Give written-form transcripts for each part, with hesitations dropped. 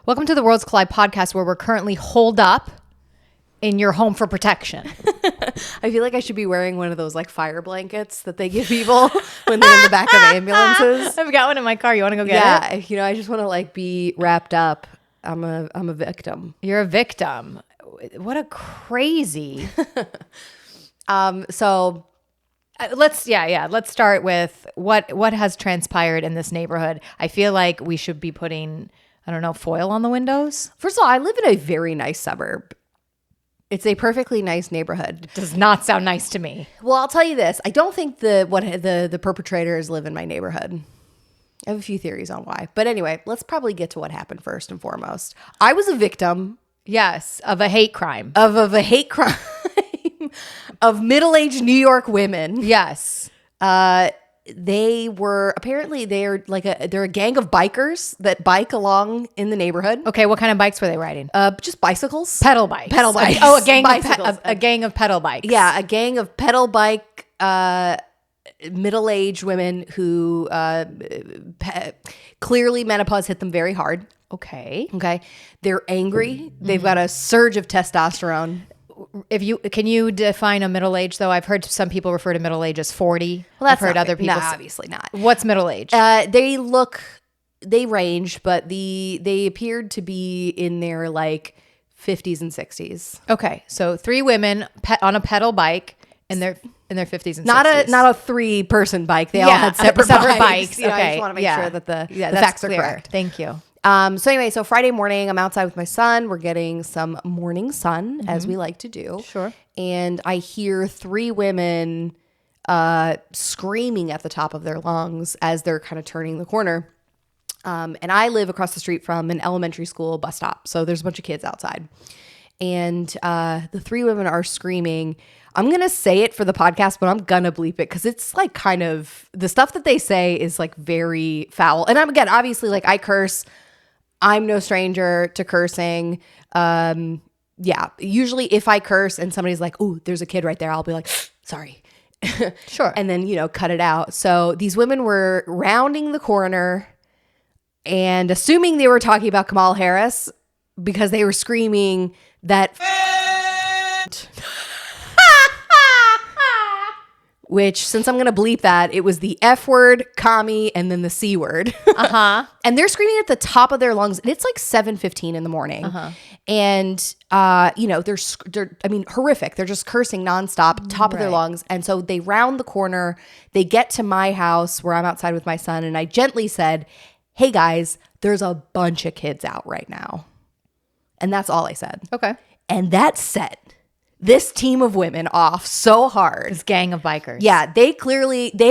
Welcome to the Worlds Collide podcast, where we're currently holed up in your home for protection. I feel like I should be wearing one of those like fire blankets that they give people when they're in the back of ambulances. I've got one in my car. You want to go get it? Yeah, I just want to like be wrapped up. I'm a victim. You're a victim. What a crazy. So let's start with what has transpired in this neighborhood. I feel like we should be putting, I don't know, foil on the windows. first of all, I live in a very nice suburb. It's a perfectly nice neighborhood. Does not sound nice to me. Well, I'll tell you this. I don't think the perpetrators live in my neighborhood. I have a few theories on why. But anyway, let's probably get to what happened first and foremost. I was a victim. Yes, of a hate crime. Of a hate crime of middle-aged New York women. Yes. They're a gang of bikers that bike along in the neighborhood. Okay, what kind of bikes were they riding? Just bicycles. Pedal bikes. Pedal bikes. Oh, a gang Bicycles. of a gang of pedal bikes. Yeah, a gang of pedal bike middle-aged women who clearly menopause hit them very hard. Okay. They're angry. They've got a surge of testosterone. Can you define a middle age though? I've heard some people refer to middle age as 40. Well, that's I've heard not other people. No, obviously not. What's middle age? They range, but they appeared to be in their like 50s and 60s. Okay, so three women on a pedal bike in their 50s and 60s. Not a 3-person bike. They all had separate bikes. Okay, I just want to make sure that the facts are correct. Thank you. So Friday morning, I'm outside with my son. We're getting some morning sun, as we like to do. Sure. And I hear 3 women screaming at the top of their lungs as they're kind of turning the corner. And I live across the street from an elementary school bus stop. So there's a bunch of kids outside. And the 3 women are screaming. I'm going to say it for the podcast, but I'm going to bleep it because it's like kind of the stuff that they say is like very foul. And again, obviously, like I curse. I'm no stranger to cursing. Usually if I curse and somebody's like, "Ooh, there's a kid right there," I'll be like, "Sorry." Sure. And then, cut it out. So these women were rounding the corner and assuming they were talking about Kamala Harris because they were screaming that which, since I'm going to bleep that, it was the F word, commie, and then the C word. And they're screaming at the top of their lungs. And it's like 7:15 in the morning. And, they're horrific. They're just cursing nonstop, top of their lungs. And so they round the corner. They get to my house where I'm outside with my son. And I gently said, "Hey, guys, there's a bunch of kids out right now." And that's all I said. Okay. And that set this team of women off so hard. This gang of bikers. Yeah, they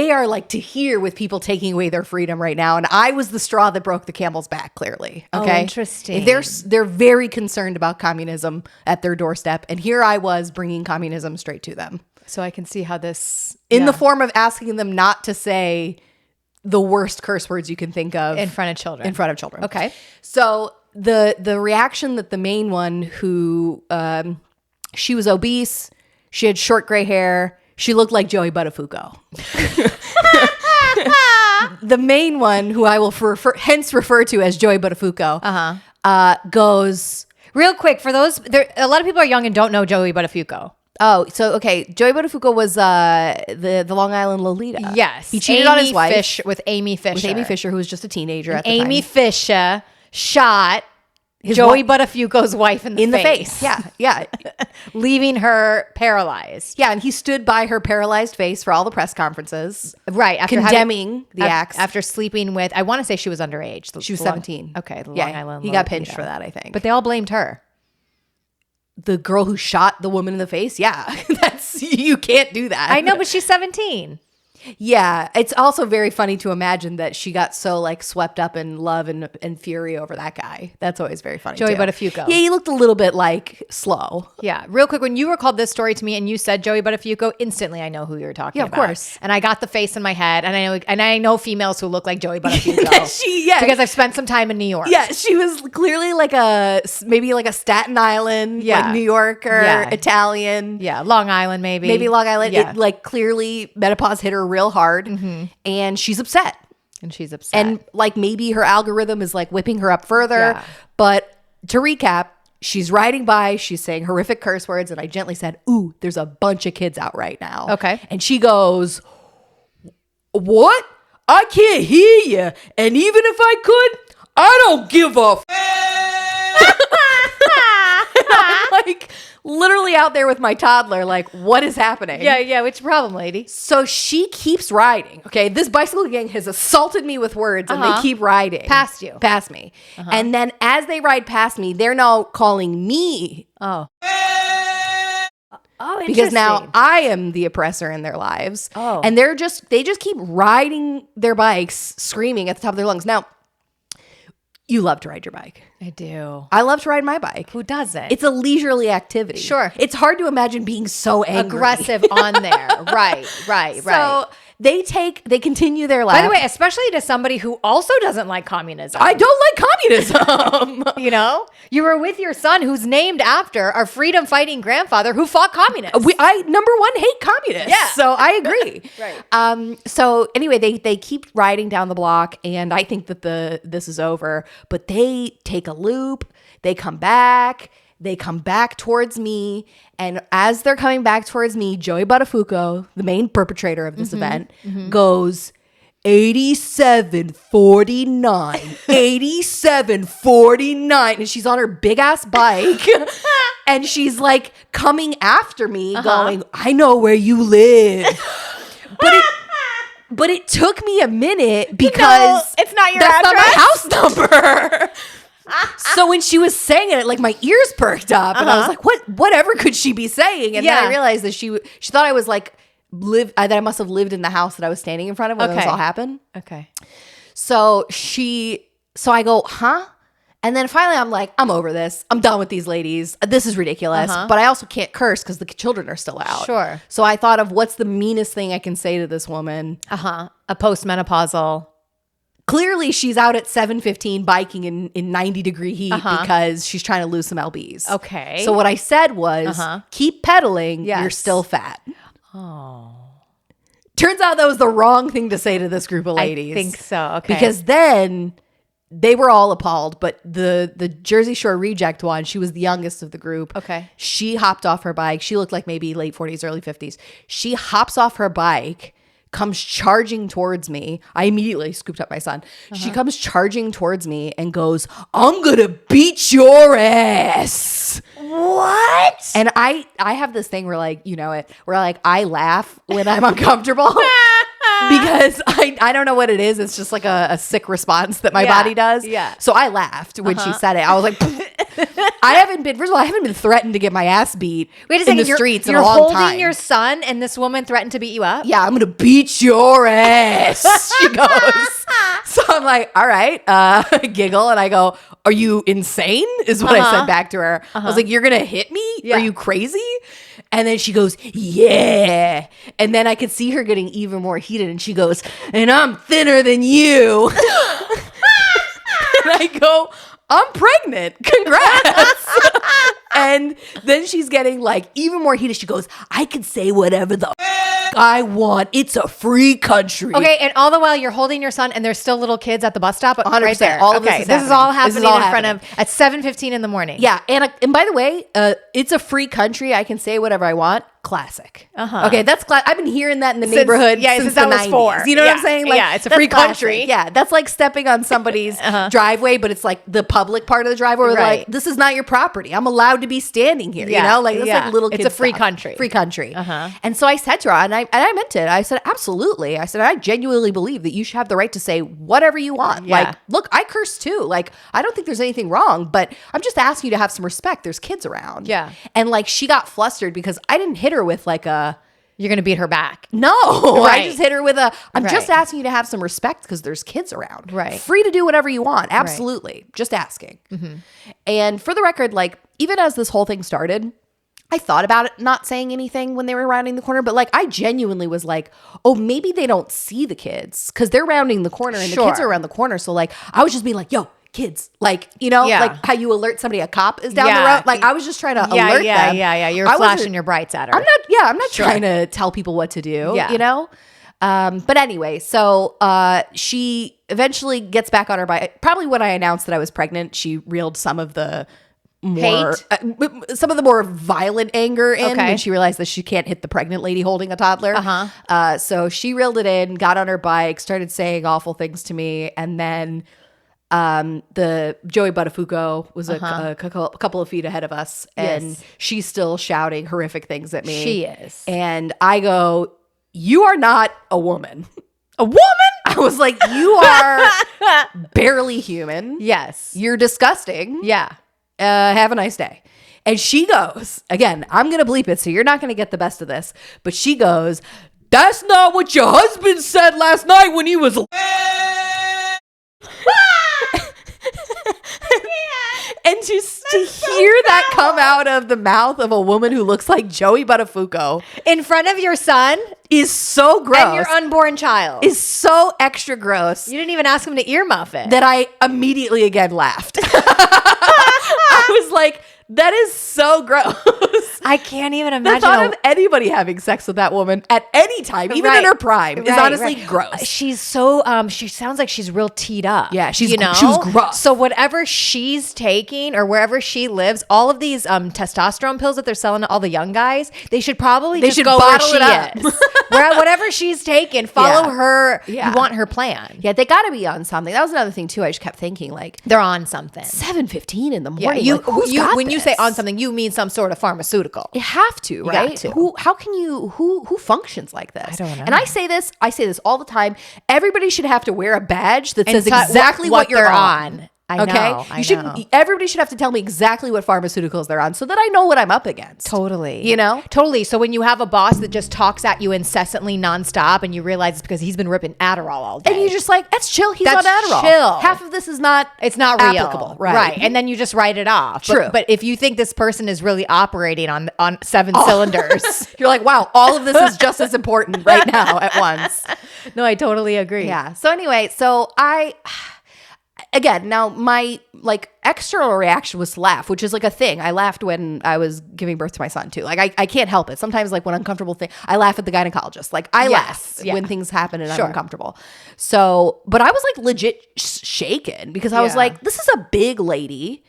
are like to hear with people taking away their freedom right now. And I was the straw that broke the camel's back, clearly. Okay. Oh, interesting. They're very concerned about communism at their doorstep. And here I was bringing communism straight to them. So I can see how this... In the form of asking them not to say the worst curse words you can think of. In front of children. Okay. So the reaction that the main one who... she was obese. She had short gray hair. She looked like Joey Buttafuoco. The main one, who I will hence refer to as Joey Buttafuoco, goes... Real quick, for those... a lot of people are young and don't know Joey Buttafuoco. Oh, so, okay. Joey Buttafuoco was the Long Island Lolita. Yes. He cheated on his wife. With Amy Fisher. Who was just a teenager at the time. Amy Fisher shot... Joey Buttafuoco's wife in the face. Yeah. Leaving her paralyzed. Yeah, and he stood by her paralyzed face for all the press conferences. Right. After condemning the acts. After sleeping with, I want to say she was underage. She was 17. Okay. The Long Island. He got pinched for that, I think. But they all blamed her. The girl who shot the woman in the face? Yeah. You can't do that. I know, but she's 17. Yeah, it's also very funny to imagine that she got so like swept up in love and fury over that guy. That's always very funny. Joey too. Buttafuoco. Yeah, he looked a little bit like slow. Yeah, real quick, when you recalled this story to me and you said Joey Buttafuoco, instantly I know who you're talking about. Yeah, of course. And I got the face in my head, and I know females who look like Joey Buttafuoco. Because I've spent some time in New York. Yeah, she was clearly like maybe like a Staten Island, like New Yorker, Italian. Yeah, Long Island maybe Long Island. Yeah. It like clearly menopause hit her real hard, and she's upset. And she's upset. And like maybe her algorithm is like whipping her up further. Yeah. But to recap, she's riding by, she's saying horrific curse words, and I gently said, ooh, there's a bunch of kids out right now. Okay. And she goes, what? I can't hear you. And even if I could, I don't give a I'm like literally out there with my toddler, like, what is happening? Yeah, which problem, lady? So she keeps riding. Okay, this bicycle gang has assaulted me with words, and they keep riding Past you. past me. And then as they ride past me, they're now calling me. Oh, Because now I am the oppressor in their lives. Oh. And they just keep riding their bikes, screaming at the top of their lungs. Now, you love to ride your bike. I do. I love to ride my bike. Who doesn't? It's a leisurely activity. Sure. It's hard to imagine being so angry. aggressive on there. Right. So they continue their lap. By the way, especially to somebody who also doesn't like communism. I don't like communism. You know, you were with your son who's named after our freedom fighting grandfather who fought communists. I number one hate communists. Yeah. So I agree. Right. So anyway, they keep riding down the block, and I think that this is over. But they take a loop. They come back. They come back towards me. And as they're coming back towards me, Joey Buttafuoco, the main perpetrator of this event, goes 8749, 8749. And she's on her big ass bike. And she's like coming after me going, I know where you live. But it took me a minute because it's not your that's address. not my house number. So when she was saying it, like my ears perked up, and I was like, whatever could she be saying? And then I realized that she thought I was like that I must have lived in the house that I was standing in front of when this all happened. Okay. So I go, huh? And then finally I'm like, I'm over this. I'm done with these ladies. This is ridiculous. But I also can't curse because the children are still out. Sure. So I thought of what's the meanest thing I can say to this woman. A postmenopausal. Clearly she's out at 7:15 biking in 90-degree heat because she's trying to lose some lbs. Okay. So what I said was, keep pedaling. Yes. You're still fat. Oh. Turns out that was the wrong thing to say to this group of ladies. I think so. Okay. Because then they were all appalled, but the Jersey Shore reject one, she was the youngest of the group. Okay. She hopped off her bike. She looked like maybe late 40s, early 50s. She hops off her bike, comes charging towards me. I immediately scooped up my son. She comes charging towards me and goes, I'm gonna beat your ass. What? And I have this thing where like, you know it, where like I laugh when I'm uncomfortable. Because I don't know what it is. It's just like a sick response that my body does. Yeah. So I laughed when she said it. I was like, I haven't been threatened to get my ass beat in the streets in a long time. You're holding your son and this woman threatened to beat you up? Yeah, I'm going to beat your ass, she goes. So I'm like, all right, giggle. And I go, are you insane? Is what I said back to her. I was like, you're going to hit me? Yeah. Are you crazy? And then she goes, yeah. And then I could see her getting even more heated. And she goes, and I'm thinner than you. And I go, I'm pregnant. Congrats. And then she's getting like even more heated. She goes, I can say whatever the I want. It's a free country. Okay, and all the while you're holding your son and there's still little kids at the bus stop 100%. right there. All of okay, this is all happening. happening in front of at 7:15 in the morning. Yeah, and by the way, it's a free country. I can say whatever I want. Classic. Okay, that's I've been hearing that in the neighborhood since that the was 90s. four. You know what I'm saying? Like, yeah, it's a that's free classic. country. Yeah, that's like stepping on somebody's driveway, but it's like the public part of the driveway. Where Right. like, this is not your property. I'm allowed to be standing here. You know, like that's like little kids. It's a free stuff. country. Free country. And so I said to her, and I meant it. I said, absolutely. I said, I genuinely believe that you should have the right to say whatever you want. Yeah. Like, look, I curse too. Like, I don't think there's anything wrong, but I'm just asking you to have some respect. There's kids around. Yeah. And like, she got flustered because I didn't hit her with like a, You're going to beat her back. no, Right. I just hit her with I'm just Right. asking you to have some respect because there's kids around. Right. Free to do whatever you want. Absolutely. Just asking. And for the record, like, even as this whole thing started, I thought about it not saying anything when they were rounding the corner, but like, I genuinely was like, oh, maybe they don't see the kids because they're rounding the corner and the kids Sure. are around the corner. So like, I was just being like, yo, kids, like, you know, Yeah. like how you alert somebody a cop is down the Yeah. road. Like, I was just trying to alert them. Yeah. You're I wasn't- flashing your brights at her. I'm not trying to tell people what to do, Yeah. you know? But anyway, so she eventually gets back on her bike. Probably when I announced that I was pregnant, she reeled some of the more some of the more violent anger in when she realized that she can't hit the pregnant lady holding a toddler. So she reeled it in, got on her bike, started saying awful things to me, and then the Joey Buttafuoco was a couple of feet ahead of us, and she's still shouting horrific things at me. She is. And I go, "You are not a woman." A woman? I was like, "You are barely human. Yes. You're disgusting. Yeah. Have a nice day." And she goes, again, I'm going to bleep it, so you're not going to get the best of this, but she goes, "That's not what your husband said last night when he was..." And just to hear that come out of the mouth of a woman who looks like Joey Buttafuoco In front of your son is so gross. and your unborn child. Is so extra gross. You didn't even ask him to earmuff it. That I immediately again laughed. I was like, that is so gross. I can't even The imagine. thought of anybody having sex with that woman at any time, even in her prime, is honestly gross. She's so, she sounds like she's real teed up. Yeah, you know? she was gross. So whatever she's taking or wherever she lives, all of these testosterone pills that they're selling to all the young guys, they should probably just go where she is. Whatever she's taking, follow her. Yeah. You want her plan. Yeah, they got to be on something. That was another thing too. I just kept thinking like, They're on something. 7:15 in the Yeah, morning. when you say on something, you mean some sort of pharmaceutical. You have to, right? got to. Who functions like this? I don't know. And I say this all the time. Everybody should have to wear a badge that says And tell exactly what you're they're on. I know. Okay, I know. Everybody should have to tell me exactly what pharmaceuticals they're on, so that I know what I'm up against. Totally. You know? Totally. So when you have a boss that just talks at you incessantly nonstop and you realize it's because he's been ripping Adderall all day. And you're just like, that's chill. He's That's on Adderall. chill. Half of this is not. It's not real. applicable. Right. And then you just write it off. True. But if you think this person is really operating on 7 cylinders. You're like, wow, all of this is just as important right now at once. No, I totally agree. Yeah. So anyway, again, now my external reaction was to laugh, which is like a thing. I laughed when I was giving birth to my son too. Like I can't help it. Sometimes like when uncomfortable thing, I laugh at the gynecologist. Like I laugh when things happen and I'm uncomfortable. So, but I was like legit shaken because I was like, this is a big lady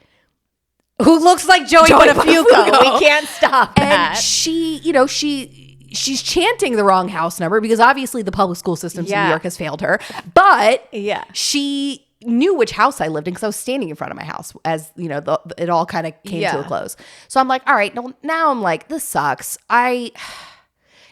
who looks like Joey Buttafuoco. We can't stop that. And she's chanting the wrong house number because obviously the public school systems in New York has failed her. But she knew which house I lived in because I was standing in front of my house as, you know, it all kind of came to a close. So I'm like, all right, now I'm like, this sucks.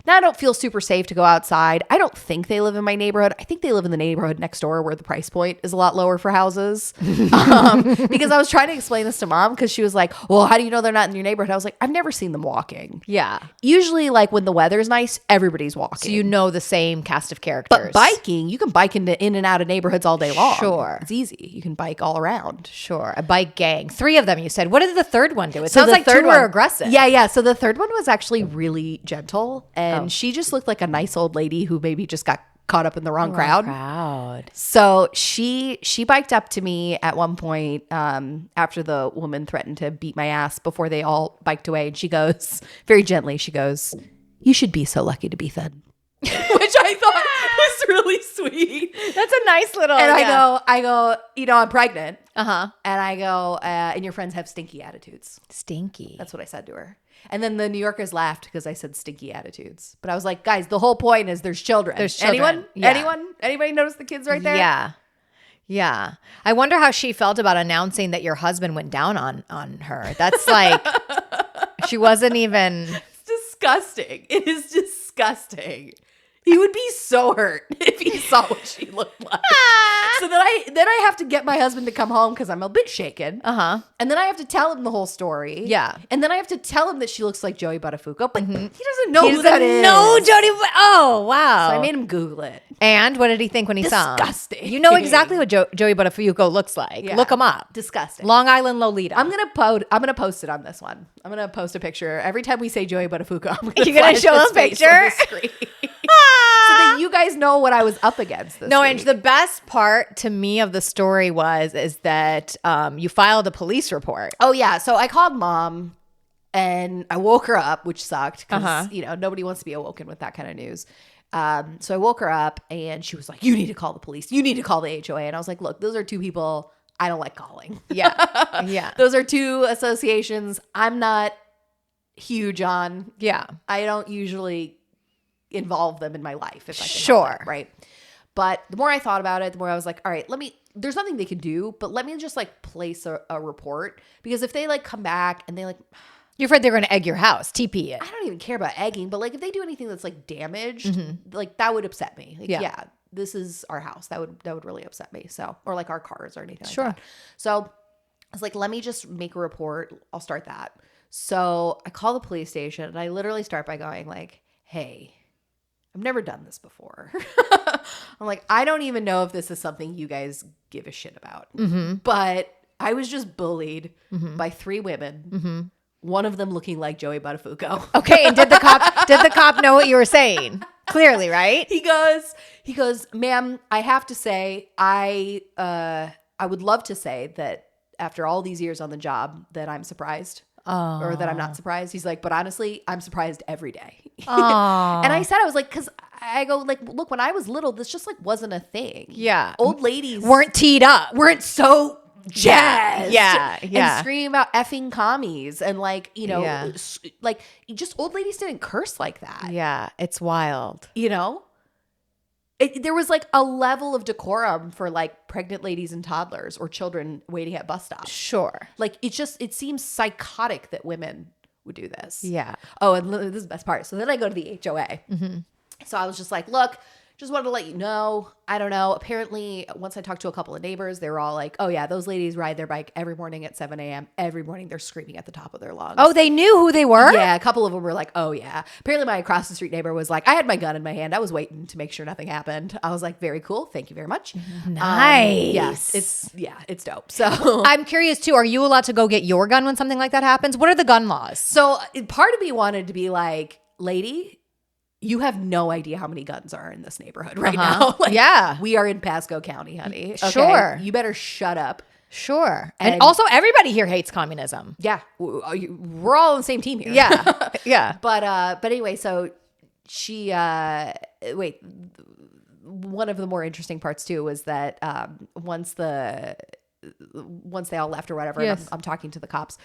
Now I don't feel super safe to go outside. I don't think they live in my neighborhood. I think they live in the neighborhood next door where the price point is a lot lower for houses. Because I was trying to explain this to Mom because she was like, well, how do you know they're not in your neighborhood? I was like, I've never seen them walking. Yeah. Usually like when the weather's nice, everybody's walking. So you know the same cast of characters. But biking, you can bike in and out of neighborhoods all day long. Sure. It's easy. You can bike all around. Sure. A bike gang. 3 of them, you said. What did the third one do? It sounds like 2 were aggressive. Yeah. So the third one was actually really gentle. And she just looked like a nice old lady who maybe just got caught up in the wrong crowd. So she biked up to me at one point after the woman threatened to beat my ass before they all biked away. And she goes, very gently, she goes, "You should be so lucky to be thin." Which I thought was really sweet. That's a nice little. And I go, you know, I'm pregnant. Uh-huh. And I go, and your friends have stinky attitudes. Stinky. That's what I said to her. And then the New Yorkers laughed because I said stinky attitudes. But I was like, guys, the whole point is there's children. There's children. Anyone? Yeah. Anybody notice the kids right there? Yeah. Yeah. I wonder how she felt about announcing that your husband went down on her. That's like, she wasn't even. It's disgusting. It is disgusting. He would be so hurt if he saw what she looked like. So then I have to get my husband to come home because I'm a bit shaken. Uh-huh. And then I have to tell him the whole story. Yeah. And then I have to tell him that she looks like Joey Buttafuoco, but he doesn't know who that is. No, Jody. Oh, wow. So I made him Google it. And what did he think when he saw him? Disgusting. You know exactly what Joey Buttafuoco looks like. Yeah. Look him up. Disgusting. Long Island Lolita. I'm gonna post it on this one. I'm gonna post a picture every time we say Joey Buttafuoco. You're gonna show his a face picture? on the screen. So that you guys know what I was up against. No, week. Ange, the best part to me of the story is that you filed a police report. Oh yeah, so I called Mom and I woke her up, which sucked because you know nobody wants to be awoken with that kind of news. So I woke her up and she was like, you need to call the police. You need to call the HOA. And I was like, look, those are two people I don't like calling. Yeah. Yeah. Those are two associations I'm not huge on. Yeah. I don't usually involve them in my life if I can Sure. help it, right? But the more I thought about it, the more I was like, all right, there's nothing they can do, but let me just like place a report, because if they like come back and they like, You're afraid they're going to egg your house, TP it. I don't even care about egging, but like if they do anything that's like damaged, like that would upset me. Like, yeah, this is our house. That would really upset me. So, or like our cars or anything like that. So I was like, let me just make a report. I'll start that. So I call the police station and I literally start by going like, hey, I've never done this before. I'm like, I don't even know if this is something you guys give a shit about. But I was just bullied by 3 women. One of them looking like Joey Buttafuoco. Okay, and did the cop know what you were saying? Clearly, right? He goes, ma'am, I have to say, I would love to say that after all these years on the job that I'm surprised. Or that I'm not surprised. He's like, but honestly, I'm surprised every day. And I said, I was like, because I go like, look, when I was little, this just like wasn't a thing. Yeah. Old ladies weren't teed up. Weren't so jazzed. Yeah. And screaming about effing commies and like, you know, like just old ladies didn't curse like that. Yeah. It's wild. You know? There was like a level of decorum for like pregnant ladies and toddlers or children waiting at bus stops. Sure. Like it seems psychotic that women would do this. Yeah. Oh, and this is the best part. So then I go to the HOA. So I was just like, look, just wanted to let you know. I don't know. Apparently, once I talked to a couple of neighbors, they were all like, oh yeah, those ladies ride their bike every morning at 7 a.m. Every morning they're screaming at the top of their lungs. Oh, they knew who they were? Yeah, a couple of them were like, oh yeah. Apparently my across the street neighbor was like, I had my gun in my hand. I was waiting to make sure nothing happened. I was like, very cool. Thank you very much. Nice. It's dope. So I'm curious too, are you allowed to go get your gun when something like that happens? What are the gun laws? So part of me wanted to be like, lady, you have no idea how many guns are in this neighborhood right now. Like, yeah. We are in Pasco County, honey. Okay? Sure. You better shut up. Sure. And also everybody here hates communism. Yeah. We're all on the same team here. Yeah. Yeah. But anyway, so she, one of the more interesting parts too was that once they all left or whatever, and I'm talking to the cops,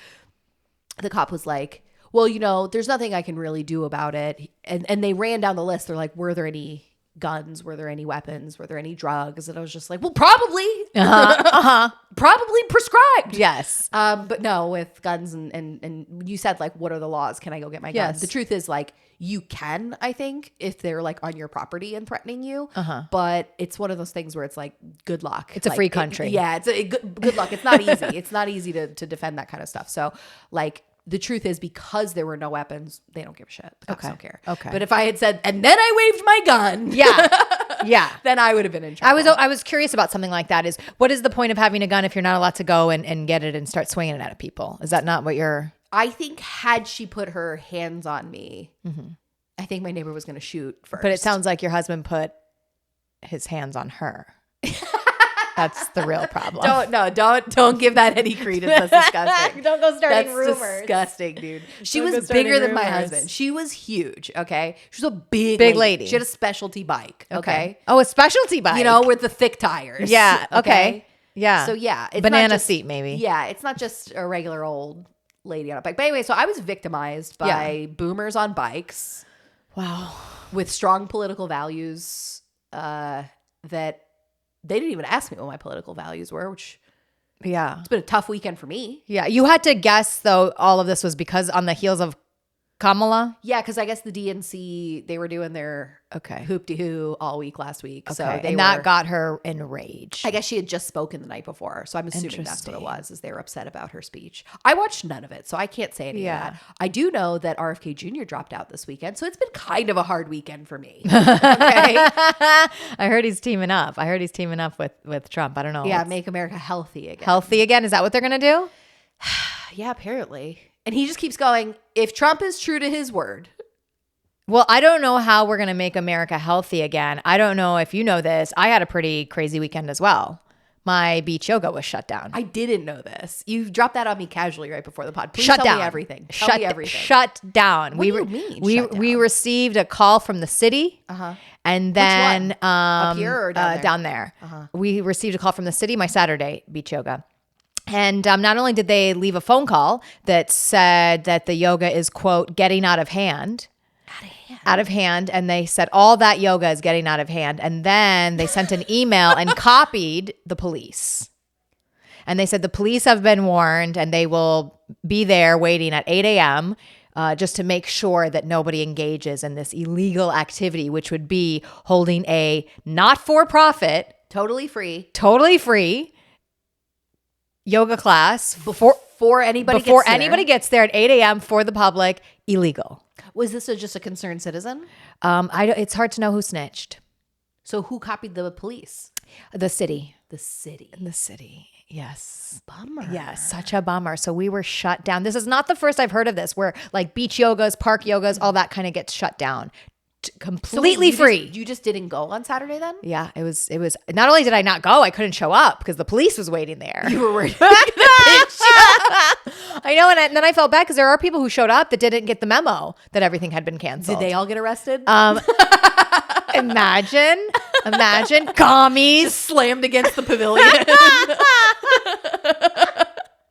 the cop was like, well, you know, there's nothing I can really do about it. And they ran down the list. They're like, were there any guns? Were there any weapons? Were there any drugs? And I was just like, well, probably. Probably prescribed. Yes. But no, with guns and you said like, what are the laws? Can I go get my gun? The truth is like, you can, I think, if they're like on your property and threatening you. But it's one of those things where it's like, good luck. It's a free country. It's a good luck. It's not easy. It's not easy to defend that kind of stuff. So like, the truth is, because there were no weapons, they don't give a shit. The cops don't care. Okay. But if I had said, and then I waved my gun. Yeah. Then I would have been in trouble. I was curious about something like that. Is what is the point of having a gun if you're not allowed to go and get it and start swinging it at people? Is that not what you're... I think had she put her hands on me, I think my neighbor was going to shoot first. But it sounds like your husband put his hands on her. That's the real problem. Don't give that any credence. That's disgusting. Don't go starting rumors. That's disgusting, dude. She was bigger than my husband. She was huge. Okay, she was a big lady. She had a specialty bike. Okay. Oh, a specialty bike. You know, with the thick tires. Yeah. Okay. Yeah. So yeah, it's banana seat maybe. Yeah, it's not just a regular old lady on a bike. But anyway, so I was victimized by boomers on bikes. Wow. With strong political values that. They didn't even ask me what my political values were, which it's been a tough weekend for me. Yeah. You had to guess, though, all of this was because on the heels of Kamala? Yeah, because I guess the DNC, they were doing their hoop-de-hoo all week last week. Okay. So that got her enraged. I guess she had just spoken the night before. So I'm assuming that's what it was, is they were upset about her speech. I watched none of it, so I can't say any of that. I do know that RFK Jr. dropped out this weekend, so it's been kind of a hard weekend for me. Okay? I heard he's teaming up. with Trump. I don't know. Yeah, make America healthy again. Healthy again? Is that what they're going to do? Yeah, apparently. And he just keeps going, if Trump is true to his word. Well, I don't know how we're going to make America healthy again. I don't know if you know this. I had a pretty crazy weekend as well. my beach yoga was shut down. I didn't know this. You dropped that on me casually right before the pod. Please shut tell down. me everything. Tell me everything. Shut down. What do you mean, shut down? We received a call from the city. And then Which one? Up here or down there? Down there. We received a call from the city, my Saturday beach yoga. And not only did they leave a phone call that said that the yoga is, quote, getting out of hand. Out of hand. And they said all that yoga is getting out of hand. And then they sent an email and copied the police. And they said the police have been warned and they will be there waiting at 8 a.m. Just to make sure that nobody engages in this illegal activity, which would be holding a not-for-profit, totally free yoga class before anybody gets there at 8 a.m. for the public, illegal. Was this just a concerned citizen? It's hard to know who snitched. So who copied the police? The city. The city. Yes. Bummer. Yes, such a bummer. So we were shut down. This is not the first I've heard of this, where like beach yogas, park yogas, all that kind of gets shut down. Completely free. You just didn't go on Saturday then? Yeah, it was. Not only did I not go, I couldn't show up because the police was waiting there. You were worried. I know, and then I felt bad because there are people who showed up that didn't get the memo that everything had been canceled. Did they all get arrested? Imagine commies just slammed against the pavilion.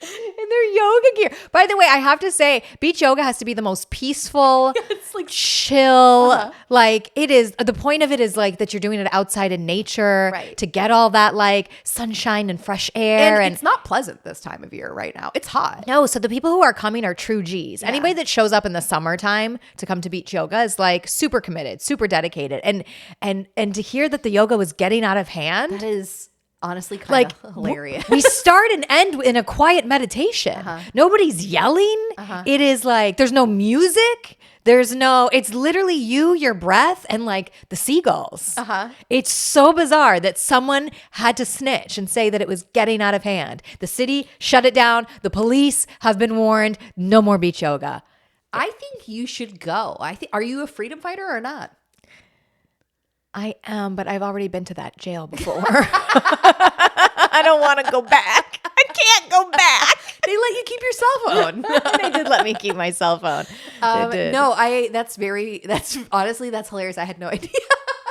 In their yoga gear. By the way, I have to say, beach yoga has to be the most peaceful, it's like chill. Like it is. The point of it is like that you're doing it outside in nature, right, to get all that like sunshine and fresh air. And it's not pleasant this time of year right now. It's hot. No, so the people who are coming are true G's. Yeah. Anybody that shows up in the summertime to come to beach yoga is like super committed, super dedicated. And to hear that the yoga was getting out of hand, that is honestly kind of hilarious. We start and end in a quiet meditation. Nobody's yelling. It is like there's no music. It's literally you, your breath, and like the seagulls. It's so bizarre that someone had to snitch and say that it was getting out of hand. The city shut it down. The police have been warned. No more beach yoga. I think you should go. Are you a freedom fighter or not? I am, but I've already been to that jail before. I don't want to go back. I can't go back. They let you keep your cell phone. They did let me keep my cell phone. No, that's hilarious. I had no idea.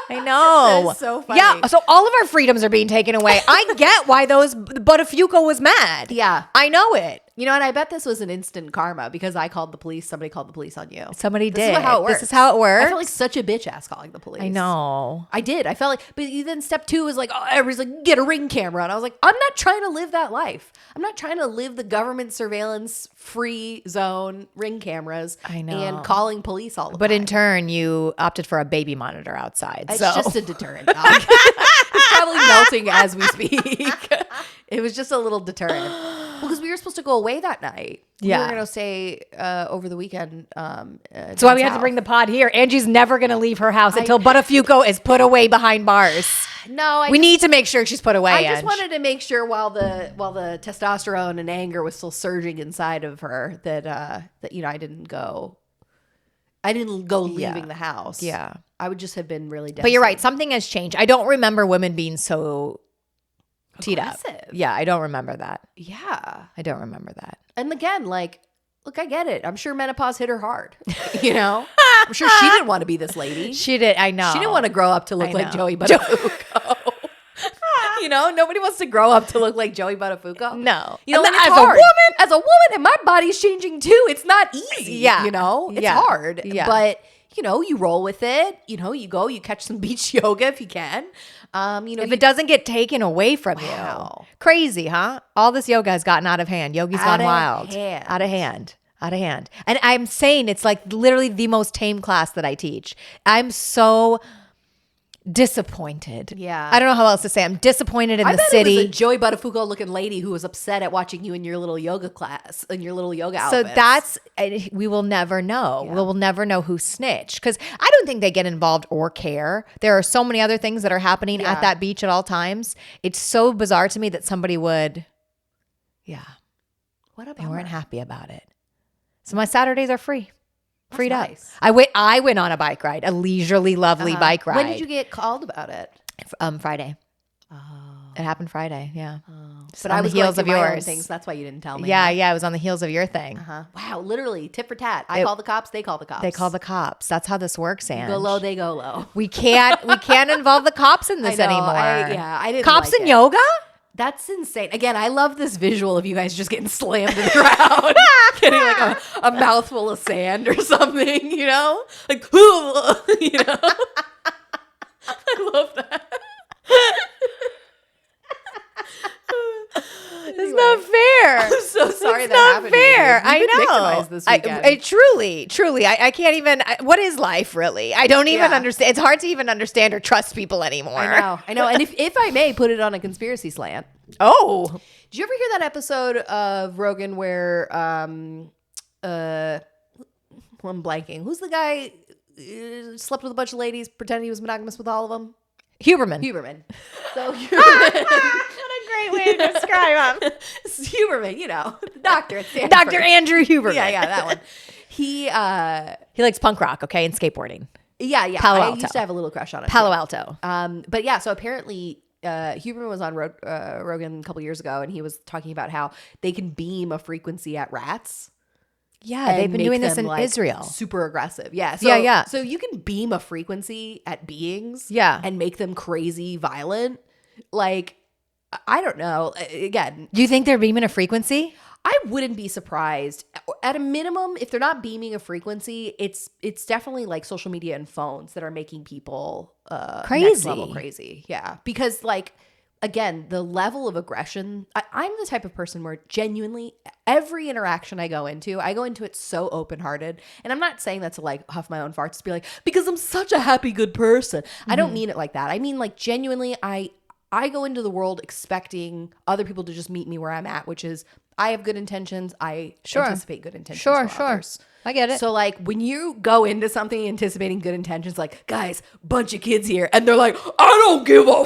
I know. That is so funny. Yeah, so all of our freedoms are being taken away. I get why Buttafuoco was mad. Yeah. I know it. You know, and I bet this was an instant karma because I called the police. Somebody called the police on you. Somebody did. This is how it works. This is how it works. I felt like such a bitch ass calling the police. I know. I did. I felt like, but then step 2 was like, oh, everybody's like, get a Ring camera. And I was like, I'm not trying to live that life. I'm not trying to live the government surveillance free zone, Ring cameras. I know. And calling police all the time. But in turn, you opted for a baby monitor outside. It's just a deterrent, dog. It's probably melting as we speak. It was just a little deterrent. Because we were supposed to go away that night. Yeah. We were going to stay over the weekend. That's why we had to bring the pod here. Angie's never going to leave her house until Buttafuoco is put away behind bars. No, we need to make sure she's put away. I just wanted to make sure while the testosterone and anger was still surging inside of her that I didn't go leaving the house. Yeah. I would just have been really devastated. But you're right. Something has changed. I don't remember women being so teed up. Yeah, I don't remember that. Yeah. I don't remember that. And again, like, look, I get it. I'm sure menopause hit her hard. You know? I'm sure she didn't want to be this lady. She did. I know. She didn't want to grow up to look like Joey Buttafuoco. You know, nobody wants to grow up to look like Joey Buttafuoco. No. You know, and as a woman, and my body's changing too. It's not easy. Yeah. You know, it's hard. Yeah. But, you know, you roll with it. You know, you go, you catch some beach yoga if you can. You know, if it doesn't get taken away from you. Crazy, huh? All this yoga has gotten out of hand. Yogi's gone wild. Out of hand. And I'm saying it's like literally the most tame class that I teach. I'm so disappointed. Yeah. I don't know how else to say. I'm disappointed in the city. It was a Joey Buttafuoco looking lady who was upset at watching you in your little yoga class, in your little yoga outfits. So we will never know. Yeah. We'll never know who snitched because I don't think they get involved or care. There are so many other things that are happening at that beach at all times. It's so bizarre to me that somebody would, they weren't happy about it. So my Saturdays are free. Freed nice. up. I went on a bike ride, a leisurely, lovely bike ride. When did you get called about it? Friday. Oh. It happened Friday. Yeah. But I was heels of yours. Things. That's why you didn't tell me. Yeah. It was on the heels of your thing. Wow. Literally tit for tat. I call the cops. They call the cops. They call the cops. That's how this works, Ange. Go low. They go low. We can't involve the cops in this anymore. I didn't. Cops like in it. yoga? That's insane. Again, I love this visual of you guys just getting slammed to the ground, getting like a mouthful of sand or something, you know? Like, you know? I love that. It's not fair. I'm so sorry it's that not happened. fair. I know. Victimized This weekend. I truly, I can't even. What is life really? I don't even understand. It's hard to even understand or trust people anymore. I know. And if I may put it on a conspiracy slant. Oh, did you ever hear that episode of Rogan where I'm blanking. Who's the guy slept with a bunch of ladies, pretended he was monogamous with all of them? Huberman. So Huberman. What a great way to describe him. Huberman, you know, the doctor at Stanford. Dr. Andrew Huberman. Yeah, that one. He likes punk rock, okay, and skateboarding. Yeah. Palo Alto. I used to have a little crush on it. Palo Alto. But yeah, so apparently Huberman was on Rogan a couple years ago, and he was talking about how they can beam a frequency at rats. Yeah, they've been doing this in Israel. Super aggressive. Yeah. So, So you can beam a frequency at beings. Yeah. And make them crazy violent. Like, I don't know. Again. Do you think they're beaming a frequency? I wouldn't be surprised. At a minimum, if they're not beaming a frequency, it's definitely like social media and phones that are making people crazy. Next level crazy. Yeah. Because like, again, the level of aggression, I'm the type of person where genuinely every interaction I go into it so open-hearted. And I'm not saying that to like huff my own farts, to be like, because I'm such a happy, good person. Mm-hmm. I don't mean it like that. I mean like genuinely, I go into the world expecting other people to just meet me where I'm at, which is I have good intentions. I anticipate good intentions for others. I get it. So like when you go into something anticipating good intentions, like, guys, bunch of kids here. And they're like, I don't give a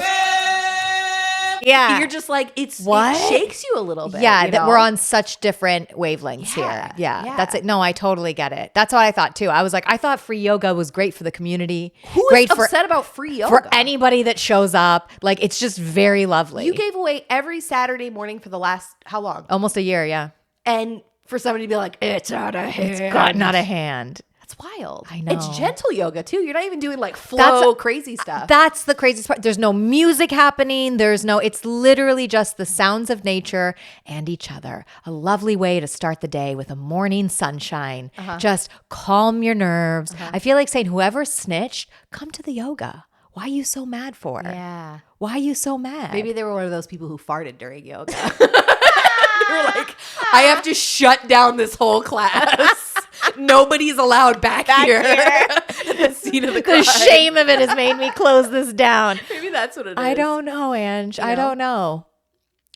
yeah. And you're just like, it shakes you a little bit. Yeah, you that know? we're on such different wavelengths here. Yeah, that's it. No, I totally get it. That's what I thought too. I was like, I thought free yoga was great for the community. Who's great upset about free yoga? For anybody that shows up. Like, it's just very lovely. You gave away every Saturday morning for the last, how long? Almost a year, yeah. And for somebody to be like, it's out of hand. It's gotten out of hand. That's wild. I know. It's gentle yoga too. You're not even doing like flow crazy stuff. That's the craziest part. There's no music happening. It's literally just the sounds of nature and each other. A lovely way to start the day with a morning sunshine. Just calm your nerves. I feel like saying, whoever snitched, come to the yoga. Why are you so mad for? Yeah. Why are you so mad? Maybe they were one of those people who farted during yoga. They were like, I have to shut down this whole class. Nobody's allowed back here. The scene of the crime. The shame of it has made me close this down. Maybe that's what it is. I don't know, Ange. I don't know.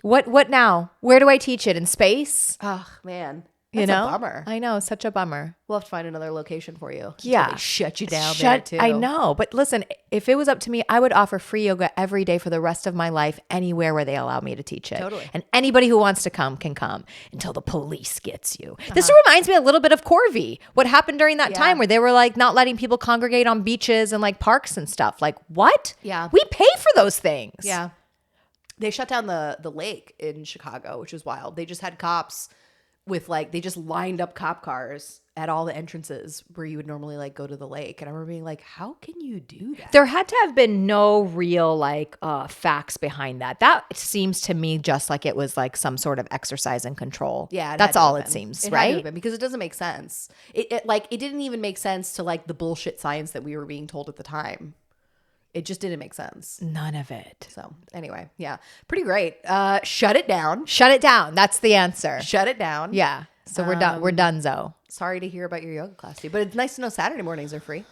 What now? Where do I teach it? In space? Oh, man. That's a bummer. I know. Such a bummer. We'll have to find another location for you. Yeah. They shut you down there, too. I know. But listen, if it was up to me, I would offer free yoga every day for the rest of my life, anywhere where they allow me to teach it. Totally. And anybody who wants to come can come until the police gets you. This reminds me a little bit of Corby. What happened during that time where they were like not letting people congregate on beaches and like parks and stuff. Like, what? Yeah. We pay for those things. Yeah. They shut down the lake in Chicago, which was wild. They just had cops with they just lined up cop cars at all the entrances where you would normally like go to the lake. And I remember being like, how can you do that? There had to have been no real facts behind that. That seems to me just like it was like some sort of exercise in control. Yeah. That's all it seems, right? Had to have been, because it doesn't make sense. It didn't even make sense to like the bullshit science that we were being told at the time. It just didn't make sense. None of it. So anyway, yeah, pretty great. Shut it down. Shut it down. That's the answer. Shut it down. Yeah. So we're done. We're donezo. Sorry to hear about your yoga class, too, but it's nice to know Saturday mornings are free.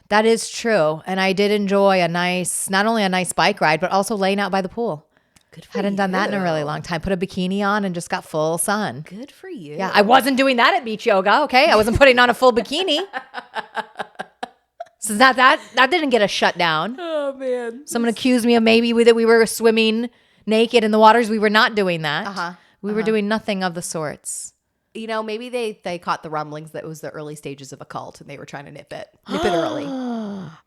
That is true. And I did enjoy not only a nice bike ride, but also laying out by the pool. Good for Hadn't you. done that in a really long time. Put a bikini on and just got full sun. Good for you. Yeah. I wasn't doing that at beach yoga. Okay. I wasn't putting on a full bikini. So that didn't get us shut down. Oh, man. Someone accused me of maybe that we were swimming naked in the waters. We were not doing that. We were doing nothing of the sorts. You know, maybe they caught the rumblings that it was the early stages of a cult and they were trying to nip it early.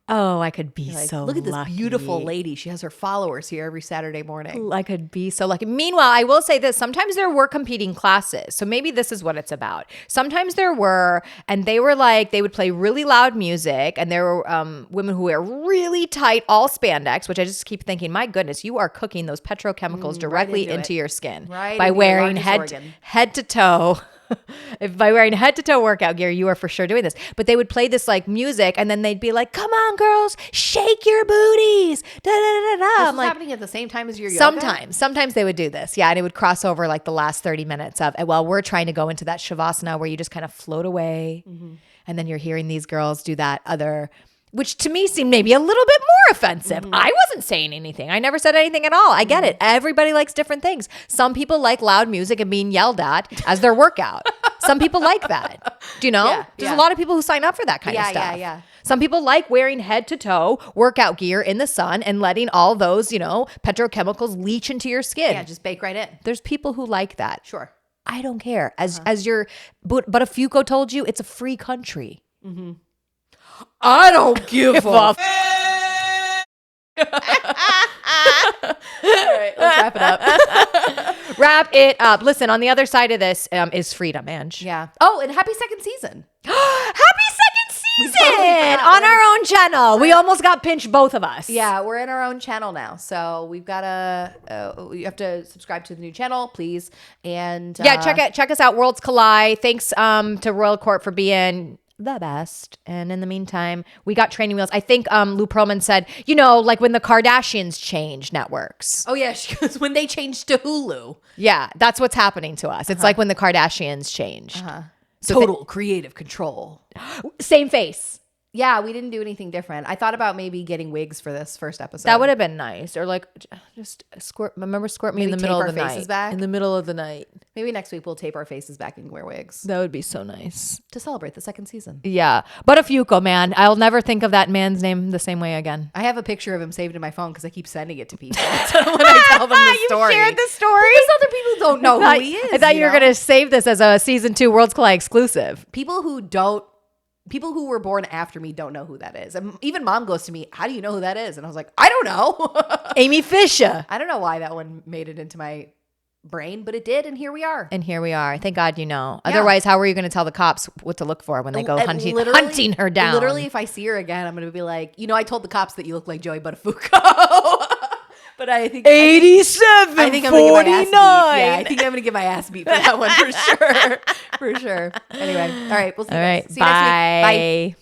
Oh, I could be so look at this lucky. beautiful lady. She has her followers here every Saturday morning. I could be so lucky. Meanwhile, I will say this. Sometimes there were competing classes. So maybe this is what it's about. Sometimes there were, and they were like, they would play really loud music, and there were women who wear really tight, all spandex, which I just keep thinking, my goodness, you are cooking those petrochemicals directly into your skin by wearing head to toe. If by wearing head to toe workout gear, you are for sure doing this. But they would play this like music, and then they'd be like, "Come on, girls, shake your booties." Da, da, da, da. This is like, happening at the same time as your yoga? Sometimes they would do this, yeah, and it would cross over like the last 30 minutes of. Well, we're trying to go into that shavasana where you just kind of float away, and then you're hearing these girls do that other. Which to me seemed maybe a little bit more offensive. I wasn't saying anything. I never said anything at all. I get it. Everybody likes different things. Some people like loud music and being yelled at as their workout. Some people like that. Do you know? Yeah, There's a lot of people who sign up for that kind of stuff. Yeah. Some people like wearing head to toe workout gear in the sun and letting all those, petrochemicals leach into your skin. Yeah, just bake right in. There's people who like that. Sure. I don't care. As your Buttafuoco told you, it's a free country. Mm-hmm. I don't give a fuck. All right, let's wrap it up. Wrap it up. Listen, on the other side of this is freedom, Ange. Yeah. Oh, and happy second season. Happy second season on our own channel. We almost got pinched, both of us. Yeah, we're in our own channel now. So we've got you have to subscribe to the new channel, please. And check us out, Worlds Collide. Thanks to Royal Court for being the best. And in the meantime, we got training wheels. I think Lou Pearlman said, like when the Kardashians change networks. Oh yeah, she goes, when they changed to Hulu. Yeah, that's what's happening to us. It's like when the Kardashians changed. So total creative control. Same face. Yeah, we didn't do anything different. I thought about maybe getting wigs for this first episode. That would have been nice. Or like just squirt me in the middle of the night. Back. In the middle of the night. Maybe next week we'll tape our faces back and wear wigs. That would be so nice. To celebrate the second season. Yeah. Buttafuoco, man. I'll never think of that man's name the same way again. I have a picture of him saved in my phone because I keep sending it to people. When I tell them the story. You shared the story? Because other people don't know who he is. I thought you were going to save this as a season 2 Worlds Collide exclusive. People who were born after me don't know who that is. And even mom goes to me, how do you know who that is? And I was like, I don't know. Amy Fisher. I don't know why that one made it into my brain, but it did. And here we are. Thank God you know. Yeah. Otherwise, how were you going to tell the cops what to look for when they go hunting her down? Literally, if I see her again, I'm going to be like, I told the cops that you look like Joey Buttafuoco. But I think 87, I think I'm gonna 49. Get my ass beat. Yeah, I think I'm gonna get my ass beat for that one for sure. For sure. Anyway, all right, we'll see you next week. Bye.